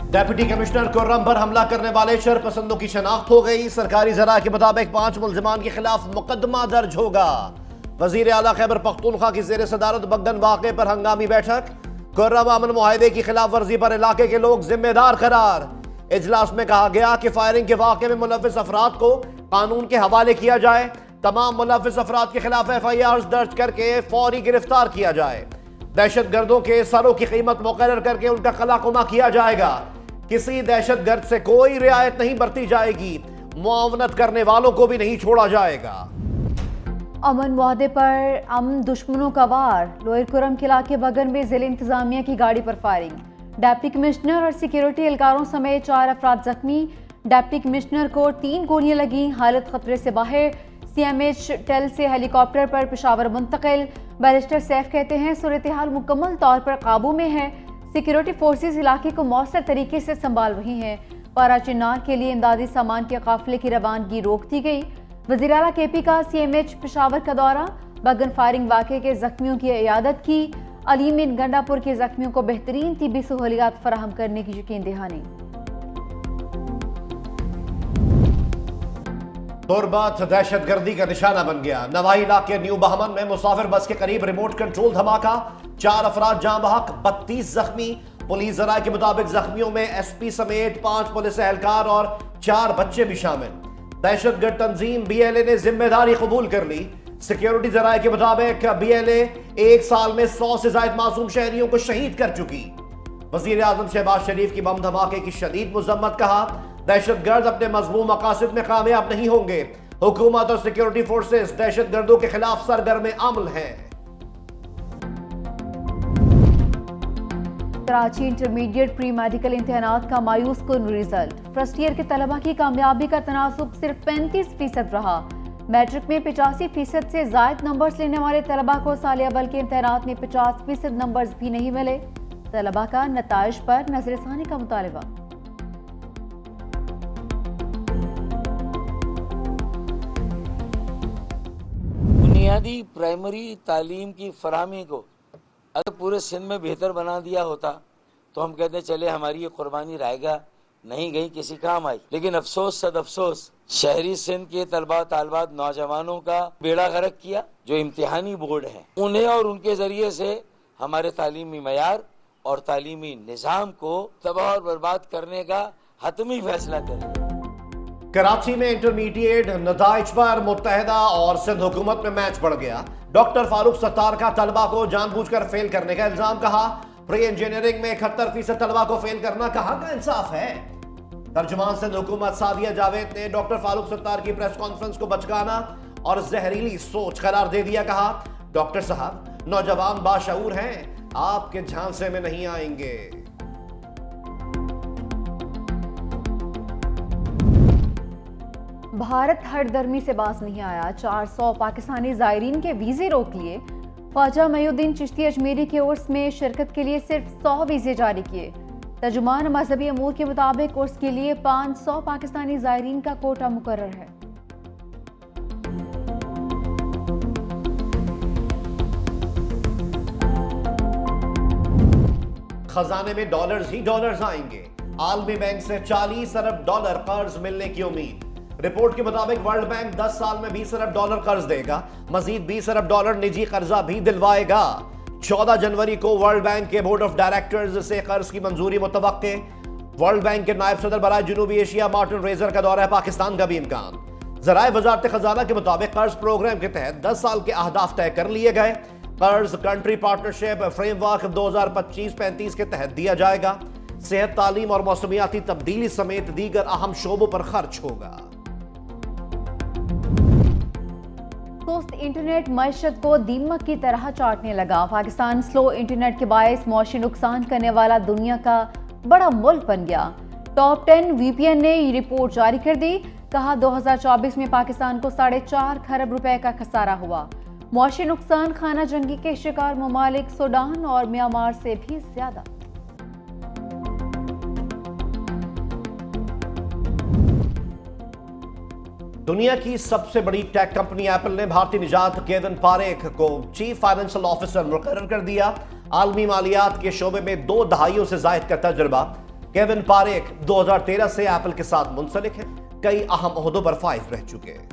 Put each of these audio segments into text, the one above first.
Deputy commissioner Khurram पर हमला करने वाले शरपसंदों की शनाख्त हो गई। सरकारी जरा के मुताबिक 5 मुल्जिमान के खिलाफ मुकदमा दर्ज होगा। वजीर आला खैबर पख्तूनख्वा की जेर सदारत बगदान वाक़े पर हंगामी बैठक। खुर्रम अमन मुआहदे की खिलाफ वर्जी पर इलाके के लोग जिम्मेदार करार। इजलास में कहा गया कि फायरिंग के वाक़े में मुलव्विस अफराद को कानून के हवाले किया जाए। तमाम मुलव्विस अफराद के खिलाफ FIR दर्ज करके फौरी गिरफ्तार किया जाए। दहशत गर्दों के सरों की कीमत मुकर्रर करके उनका कलाकुमा किया जाएगा। किसी दहशत गर्द से कोई रियायत नहीं बरती जाएगी। मुआवनत करने वालों को भी नहीं छोड़ा जाएगा। अमन मुआहदे पर दुश्मनों का वार। लोअर खुर्रम के इलाके बगन में जिला इंतजामिया की गाड़ी पर फायरिंग। डिप्टी कमिश्नर और सिक्योरिटी एहलकारों समेत 4 अफराद जख्मी। डिप्टी कमिश्नर को 3 गोलियां लगी, हालत खतरे से बाहर। CMH टेल से हेलीकॉप्टर पर पेशावर मुंतकिल। बैरिस्टर सैफ कहते हैं सूरत हाल मुकम्मल तौर पर काबू में है। सिक्योरिटी फोर्सेस इलाके को मौसर तरीके से संभाल रही हैं। पारा चिन्नार के लिए इमदादी सामान के काफिले की रवानगी रोक दी गई। वज़ीर आला KP का CMH पेशावर का दौरा। बगन फायरिंग वाक़े के जख्मियों की इयादत की। अलीमिन गंडापुर के जख्मियों को बेहतरीन तिब्बी सहूलियात फराहम करने की यकीन दहानी। तुरबत दहशतगर्दी का निशाना बन गया। नवाही इलाके न्यू बहमन में मुसाफिर बस के करीब रिमोट कंट्रोल धमाका। 4 अफराद जाँ बहक, 32 जख्मी। पुलिस जराये के मुताबिक जख्मियों में SP समेत 5 पुलिस एहलकार और 4 बच्चे भी शामिल। दहशतगर्द तंजीम BLA ने जिम्मेदारी कबूल कर ली। सिक्योरिटी जराये के मुताबिक BLA 1 साल में 100 से ज्यादा मासूम शहरियों को शहीद कर चुकी। वजीर आजम शहबाज शरीफ की बम धमाके की शदीद मुजम्मत। कहा दहशतगर्द अपने मजमूम मकासद में कामयाब नहीं होंगे। हुकूमत और सिक्योरिटी फोर्सेस दहशतगर्दों के खिलाफ सरगर्म अमल हैं। कराची इंटरमीडिएट प्री मेडिकल इम्तिहानात का मायूस कुन रिजल्ट। फर्स्ट ईयर के तलबा की कामयाबी का तनासुब सिर्फ 35% रहा। मैट्रिक में 85% से जायद नंबर्स लेने वाले तलबा को साल अव्वल के इम्तिहानात में 50% नंबर्स भी नहीं मिले। तलबा का नताइज पर नजरसानी का मुतालबा। बुनियादी प्राइमरी तालीम की फराहमी को अगर पूरे सिंध में बेहतर बना दिया होता तो हम कहते चले हमारी ये कुर्बानी रायगा नहीं गई, किसी काम आई। लेकिन अफसोस सद अफसोस शहरी सिंध के तलबा तालबात नौजवानों का बेड़ा गर्क किया। जो इम्तिहानी बोर्ड है उन्हें और उनके जरिए से हमारे तालीमी मयार और तालीमी निज़ाम को तबाह और बर्बाद करने का हतमी फैसला करें। कराची में इंटरमीडिएट नताइज पर मुत्तहिदा और सिंध हुकूमत में मैच बढ़ गया। डॉक्टर फारूक सत्तार का तलबा को जानबूझकर फेल करने का इल्जाम। कहा प्री इंजीनियरिंग में 71% तलबा को फेल करना कहां का इंसाफ है। तर्जुमान सिंध हुकूमत सादिया जावेद ने डॉक्टर फारूक सत्तार की प्रेस कॉन्फ्रेंस को बचकाना और जहरीली सोच करार दे दिया। कहा डॉक्टर साहब नौजवान बाशऊर हैं, आपके झांसे में नहीं आएंगे। भारत हरदर्मी से बाज नहीं आया। 400 पाकिस्तानी ज़ायरीन के वीज़े रोक लिए। ख्वाजा मयूद्दीन चिश्ती अजमेरी के उर्स में शिरकत के लिए सिर्फ 100 वीज़े जारी किए। तर्जुमान मजहबी अमूर के मुताबिक उर्स के लिए 500 पाकिस्तानी ज़ायरीन का कोटा मुकर्रर है। खजाने में डॉलर्स ही डॉलर्स आएंगे। आलमी बैंक से 40 अरब डॉलर कर्ज मिलने की उम्मीद। रिपोर्ट के मुताबिक वर्ल्ड बैंक 10 साल में 20 अरब डॉलर कर्ज देगा। मजीद 20 अरब डॉलर निजी कर्जा भी दिलवाएगा। 14 जनवरी को वर्ल्ड बैंक के बोर्ड ऑफ डायरेक्टर्स से कर्ज की मंजूरी मुतवक्के। वर्ल्ड बैंक के नायब सदर बराए जनूबी एशिया मार्टिन रेजर का दौरा पाकिस्तान का भी इम्कान। ज़राए वजारत खजाना के मुताबिक कर्ज प्रोग्राम के तहत 10 साल के अहदाफ तय कर लिए गए। कर्ज कंट्री पार्टनरशिप फ्रेमवर्क 2025-35 के तहत दिया जाएगा। सेहत, तालीम और मौसमियाती तब्दीली समेत दीगर अहम शोबों पर खर्च होगा। दोस्त इंटरनेट मईशत को दीमक की तरह चाटने लगा। पाकिस्तान स्लो इंटरनेट के बायस मौशी नुकसान करने वाला दुनिया का बड़ा मुल्क बन गया। टॉप 10 VPN ने ये रिपोर्ट जारी कर दी। कहा 2024 में पाकिस्तान को 4.5 खरब रुपए का खसारा हुआ। मौशी नुकसान खाना जंगी के शिकार ममालिक सूडान और म्यांमार से भी ज्यादा। दुनिया की सबसे बड़ी टेक कंपनी एप्पल ने भारतीय निजात केविन पारेख को चीफ फाइनेंशियल ऑफिसर मुकर्रर कर दिया। आलमी मालियात के शोबे में 2 दहाइयों से जायद का तजुर्बा। केविन पारेख 2013 से एप्पल के साथ मुंसलिक हैं, कई अहम ओहदों पर फाइज रह चुके हैं।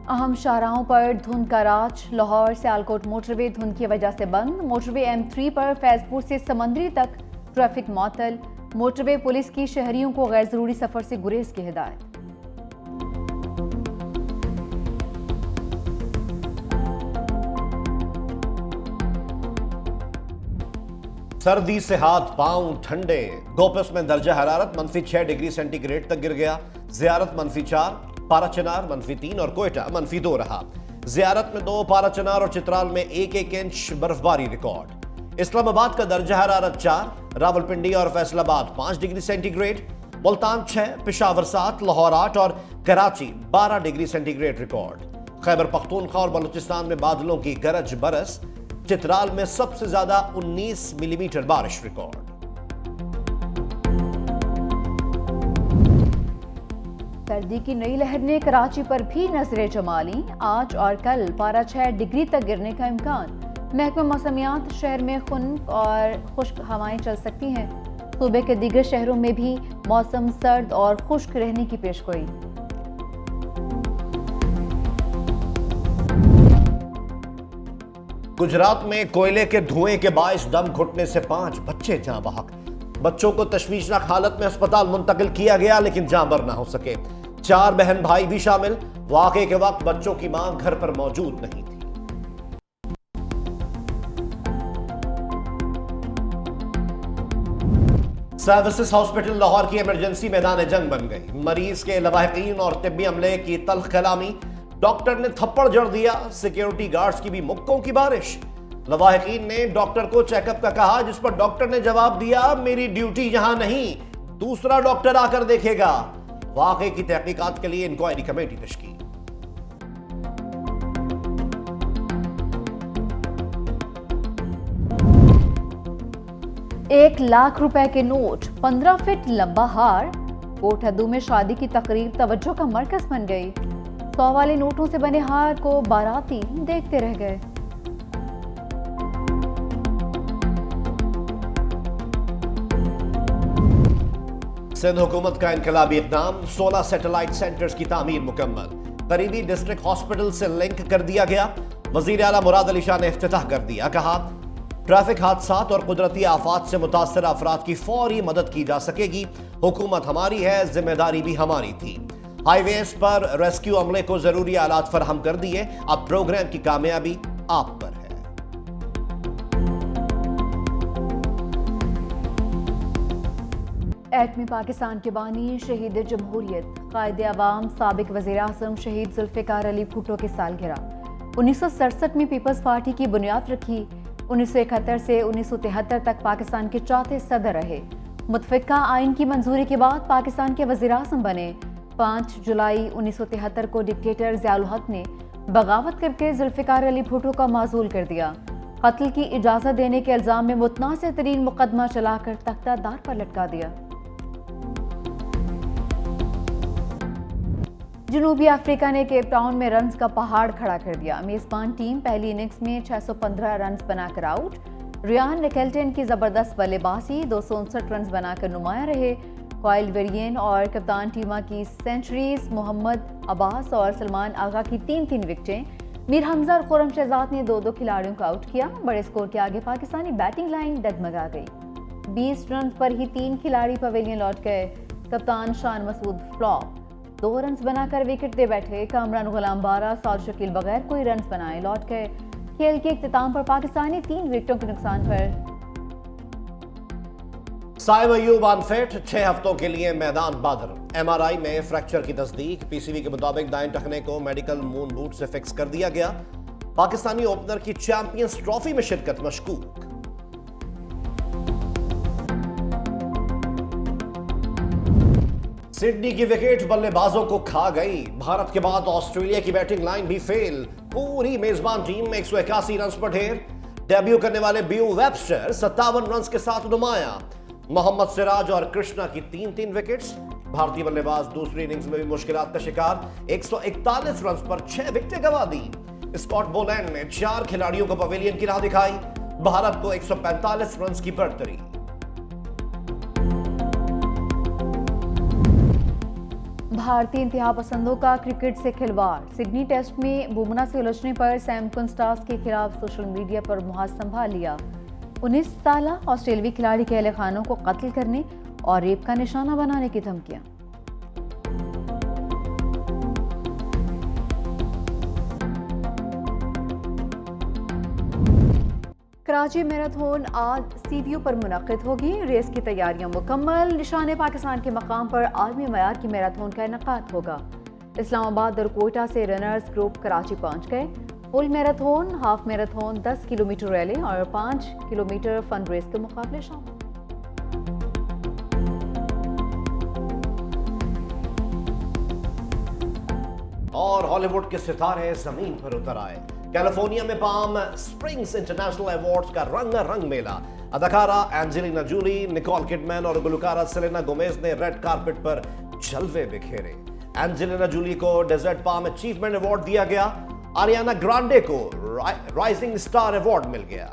अहम शाहराहों पर धुंध का राज। लाहौर सियालकोट मोटरवे धुंध की वजह से बंद। मोटरवे M3 पर फैजपुर से समंदरी तक ट्रैफिक मुअत्तल। मोटरवे पुलिस की शहरियों को गैर जरूरी सफर से गुरेज की हिदायत। सर्दी से हाथ पांव ठंडे। गोपस में दर्जा हरारत -6 डिग्री सेंटीग्रेड तक गिर गया। जियारत -4, पाराचनार -3 और कोयटा -2 रहा। जियारत में 2, पाराचनार और चित्राल में 1-1 इंच बर्फबारी रिकॉर्ड। इस्लामाबाद का दर्जा हरारत 4, रावलपिंडी और फैसलाबाद 5 डिग्री सेंटीग्रेड, मुल्तान 6, पेशावर 7, लाहौर 8 और Karachi 12 degree centigrade record. Khyber Pakhtunkhwa और बलूचिस्तान में बादलों की गरज बरस। चित्राल में सबसे ज्यादा 19 मिलीमीटर बारिश रिकॉर्ड। सर्दी की नई लहर ने कराची पर भी नजरें जमा ली। आज और कल पारा 6 डिग्री तक गिरने का इम्कान। महकमा मौसमियात शहर में खुश्क और खुश्क हवाएं चल सकती हैं। सूबे के दीगर शहरों में भी मौसम सर्द और खुश्क रहने की पेशगोई। गुजरात में कोयले के धुएं के बायस दम घुटने से 5 बच्चे जाँ बहक। बच्चों को तशवीशनाक हालत में अस्पताल मुंतकिल किया गया, लेकिन जाँ बर न हो सके। 4 बहन भाई भी शामिल। वाक़े के वक्त बच्चों की मां घर पर मौजूद नहीं थी। सर्विसेज हॉस्पिटल लाहौर की इमरजेंसी मैदान जंग बन गई। मरीज के लवाहिकीन और तिब्बी अमले की तल्ख कलामी। डॉक्टर ने थप्पड़ जड़ दिया। सिक्योरिटी गार्ड्स की भी मुक्कों की बारिश। लवाहिकीन ने डॉक्टर को चेकअप का कहा, जिस पर डॉक्टर ने जवाब दिया, मेरी ड्यूटी यहां नहीं, दूसरा डॉक्टर आकर देखेगा। वाकई की तहकीकात के लिए इंक्वायरी कमेटी तश्कील। ₹1,00,000 के नोट, 15 फीट लंबा हार। कोठहदू में शादी की तकरीब तवज्जो का मरकज बन गई। 100 वाले नोटों से बने हार को बाराती देखते रह गए। सिंध हुकूमत का इनकलाबी इक़दाम। 16 सैटेलाइट सेंटर्स की तामीर मुकम्मल। करीबी डिस्ट्रिक्ट हॉस्पिटल से लिंक कर दिया गया। वज़ीर आला मुराद अली शाह ने इफ्तिताह कर दिया। कहा, ट्रैफिक हादसात और कुदरती आफात से मुतासर अफराद की फौरी मदद की जा सकेगी। हुकूमत हमारी है, जिम्मेदारी भी हमारी थी। हाईवेज पर रेस्क्यू अमले को जरूरी आलात फराहम कर दिए। अब प्रोग्राम की कामयाबी आप पर है। एटमी पाकिस्तान के बानी, शहीद जमहूरियत, कायदे अवाम, साबिक वज़ीर आज़म शहीद जुल्फ़िकार अली भुट्टो की सालगिरह। 1967 में पीपल्स पार्टी की बुनियाद रखी। 1971 से 1973 तक पाकिस्तान के 4थे सदर रहे। मुतफ़िक़ा आइन की मंजूरी के बाद पाकिस्तान के वज़ीर आज़म बने। 5 जुलाई 1973 को डिक्टेटर ज़ियाउल हक ने बगावत करके जुल्फ़िकार अली भुट्टो का माज़ूल कर दिया। कत्ल की इजाज़त देने के इल्ज़ाम में मुतनाज़ तरीन मुकदमा चलाकर तख्तादार पर लटका दिया। जनूबी अफ्रीका ने केप टाउन में रन्स का पहाड़ खड़ा कर दिया। मेज़बान टीम पहली इनिंग्स में 615 रन्स बनाकर आउट। रियान निकेल्टन की ज़बरदस्त बल्लेबाजी, 259 रन्स बनाकर नुमाया रहे। कॉयल वेरियन और कप्तान टीमा की सेंचुरीज, मोहम्मद अब्बास और सलमान आगा की 3-3 विकेटें। मीर हमजा और खुरम शहजाद ने 2-2 खिलाड़ियों को आउट किया। बड़े स्कोर के आगे पाकिस्तानी बैटिंग लाइन डगमगा गई। 20 रन पर ही 3 खिलाड़ी पवेलियन लौट गए। कप्तान शान मसूद फ्लॉप, 2 रन्स बनाकर विकेट दे बैठे। कामरान गुलाम 12, सौद शकील बगैर कोई रन्स बनाए लौट गए। खेल के इख्तिताम पर पाकिस्तानी 3 विकेटों के नुकसान पर साइम अयूब अनफिट, 6 हफ्तों के लिए मैदान बादर। MRI में फ्रैक्चर की तस्दीक। PCB के मुताबिक दाएं टखने को मेडिकल मून बूट से फिक्स कर दिया गया। पाकिस्तानी ओपनर की चैंपियंस ट्रॉफी में शिरकत मशकूक। सिडनी की विकेट बल्लेबाजों को खा गई। भारत के बाद ऑस्ट्रेलिया की बैटिंग लाइन भी फेल। पूरी मेजबान टीम में 181 रन पर ढेर। डेब्यू करने वाले बीयू वेबस्टर 57 रन के साथ नुमाया। मोहम्मद सिराज और कृष्णा की 3-3 विकेट्स। भारतीय बल्लेबाज दूसरी इनिंग्स में भी मुश्किलात का शिकार। 141 रन पर 6 विकेटें गंवा दी। स्कॉट बोलैंड ने 4 खिलाड़ियों को पवेलियन की राह दिखाई, भारत को 145 रन की बढ़तरी। भारतीय इंतहा पसंदों का क्रिकेट से खिलवाड़, सिडनी टेस्ट में बुमराह से उलझने पर सैम कुनस्टास के खिलाफ सोशल मीडिया पर मुहाज संभाल लिया। 19 साल ऑस्ट्रेलियाई खिलाड़ी के अहले खानों को कत्ल करने और रेप का निशाना बनाने की धमकियां। कराची मैराथन आज सीवीओ पर मुनक़िद होगी। रेस की तैयारियां मुकम्मल। निशाने पाकिस्तान के मकाम पर आलमी मयार की मैराथन का इनेकाद होगा। इस्लामाबाद और कोयटा से रनर्स ग्रुप कराची पहुंच गए। Full marathon, half marathon, 10 kilometre rally और 5 किलोमीटर फन रेस के मुकाबले शामिल। और हॉलीवुड के सितारे जमीन पर उतर आए। कैलिफोर्निया में पाम स्प्रिंग्स इंटरनेशनल अवार्ड्स का रंग मेला। अदाकारा एंजेलिना जूली, निकोल किडमैन और गुलकारा सेलेना गोमेज ने रेड कारपेट पर जलवे बिखेरे। एंजेलिना जूली को डेजर्ट पाम अचीवमेंट अवार्ड दिया गया। आरियाना ग्रांडे को राइजिंग स्टार अवार्ड मिल गया।